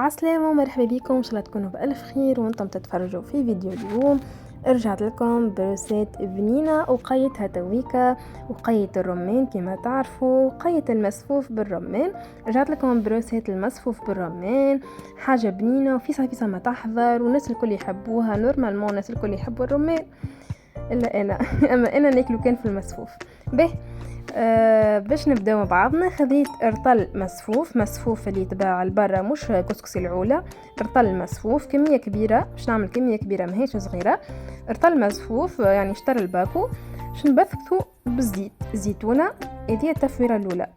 عسلامة ومرحبا بكم، ان شاء الله تكونوا بألف خير وانتم تتفرجوا في فيديو اليوم. رجعت لكم بروسيت بنينة وقيتها تويكا، وقيت الرمان كما تعرفوا، وقيت المسفوف بالرمان. رجعت لكم بروسيت المسفوف بالرمان، حاجة بنينة وفيسا فيسا ما تحضر، والناس الكل يحبوها. نورمالمون الناس الكل يحبوا الرمان الا انا اما انا ناكلو كان في المسفوف به. باش نبداو مع بعضنا. خذيت ارطل مسفوف اللي يتباع لبرا، مش كسكسي العولة، ارطل مسفوف كميه كبيره، باش نعمل كميه كبيره ماهيش صغيره. ارطل مسفوف يعني اشترى الباكو. باش نبثثو بالزيت، زيتونه. هذه التفويره الاولى.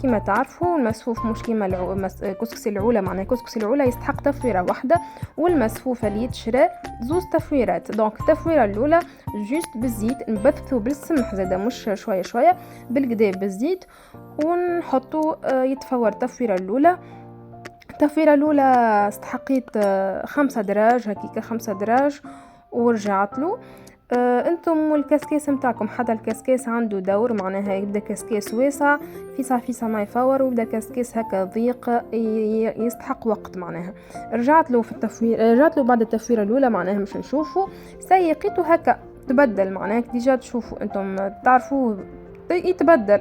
كما تعرفوا المسفوف مش كيما كسكسي العولة، معناها كسكسي العولة يستحق تفويره واحده، والمسفوف اللي يتشرى زوز تفويرات. دونك التفويره الاولى جوست بالزيت، نبثثو بالسمح زاده مش شويه شويه، بالقدا بالزيت، ونحطو يتفور. التفويره الاولى استحقيت 5 دراج هكيكا، 5 دراج ورجعت له. انتم والكاسكيس متاعكم، حتى الكاسكيس عنده دور، معناها يبدا كاسكيس واسع فيسا ما يفور، ويبدا كاسكيس هكا ضيق يستحق وقت. معناها رجعت له في التفوير، رجعت له بعد التفويره الاولى، معناها مش نشوفه سيقيته هكا تبدل. معناها ديجا تشوفوا انتم تعرفوه يتبدل،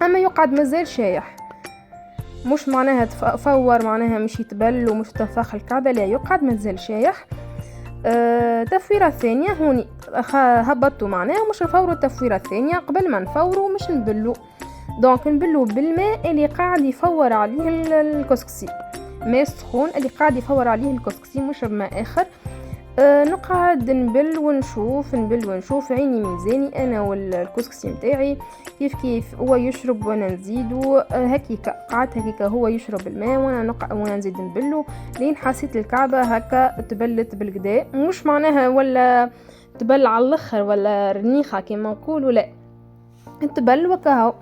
اما يقعد مازال شايح، مش معناها فور معناها مش يتبل ومش تنفخ الكعبه، لا يقعد مازال شايح. تفويره ثانيه هوني هبطوا معناها، مش نفوروا التفويره الثانيه قبل ما نفوروا، مش نبلوا. دونك نبلوا بالماء اللي قاعد يفور عليه الكسكسي، ماء سخون اللي قاعد يفور عليه الكسكسي، مش بماء اخر. نقعد نبل ونشوف عيني ميزاني انا والكسكسي متاعي، كيف هو يشرب وانا نزيدو هكيكا. قعدت هكيكا هو يشرب الماء وانا نزيد نبلو، لين حسيت الكعبه هكا تبلت بالقدا، مش معناها ولا تبل على الاخر ولا رنيخه كما نقولوا، لا تبل وكهو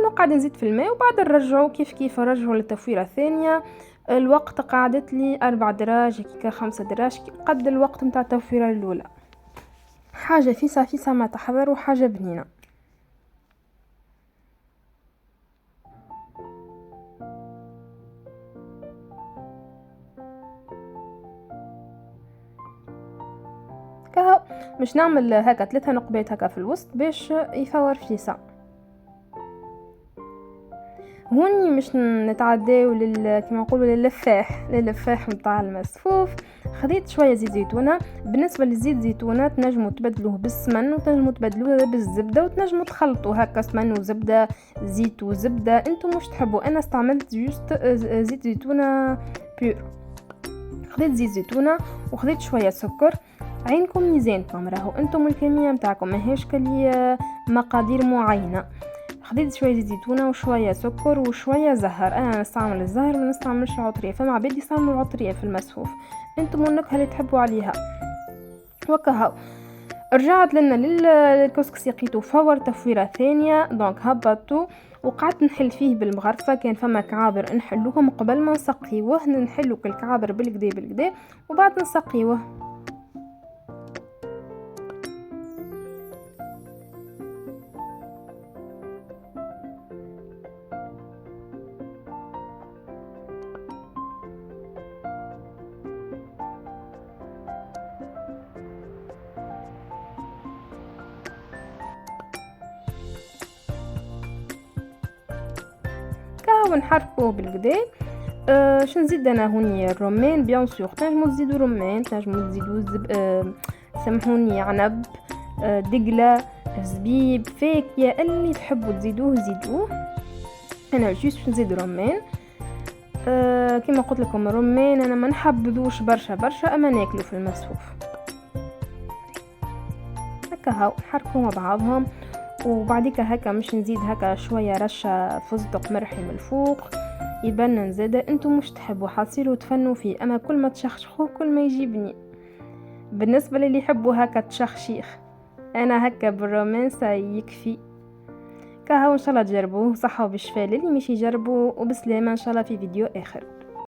نقعد نزيد في الماء، وبعد نرجعو كيف نرجعو للتفويره الثانيه. الوقت قعدت لي 4 دراج هكيكا، 5 دراج قد الوقت متاع التوفيره الاولى. حاجه فيسا ما تحضر، وحاجه بنينه. كهو مش نعمل هكا 3 نقبات هكا في الوسط باش يفور فيسا. هوني مش نتعداو كما نقولوا للفاح نتاع المسفوف. خديت شويه زيت زيتونه. بالنسبه للزيت زيتونه تنجموا تبدلوه بالسمن، وتنجموا تبدلوه بالزبده، وتنجموا تخلطوا هكا سمن وزبده، زيت وزبده، انتم مش تحبوا. انا استعملت جوست زيت زيتونه بيور. خديت زيت زيتونه وخديت شويه سكر. عينكم ميزانكم، راهو انتم الكميه نتاعكم ماهيش كلي مقادير معينه. خديت شويه زيت زيتونه وشويه سكر وشويه زهر. انا نستعمل الزهر، ما نستعملش العطريه، فما عباد يستعملوا العطريه في المسفوف، انتم النكهه اللي تحبوا عليها وكهو. رجعت لنا للكسكسي، لقيته فور تفويره ثانيه. دونك هبطته وقعدت نحل فيه بالمغرفه. كان فما كعابر نحلوهم قبل ما نسقيوه، نحلو كل كعابر بالكدا وبعد نسقيوه. ونحركوه بالكدا. شو نزيد انا هوني؟ الرمان بيان سور، تنجموا تزيدوا رمان، تنجموا تزيدوا سامحوني عنب، دقله، زبيب، فاكهه اللي تحبوا تزيدوه زيدوه. انا جوست نزيد رمان. كما قلت لكم الرمان انا ما نحبذوش برشا، اما ناكلو في المسفوف هكا. هاو نحركوا مع بعضهم، وبعديك هكا مش نزيد هكا شويه رشه فستق مرحي من الفوق يبنن زاده. انتم مش تحبوا حاصيلوا تفنوا فيه، اما كل ما تشخشخوه كل ما يجيبني. بالنسبه للي يحبوا هكا تشخشيخ، انا هكا بالرومانسه يكفي. كهو ان شاء الله تجربوه صحه وبالشفاء للي مش يجربوا، وبسلامه ان شاء الله في فيديو اخر.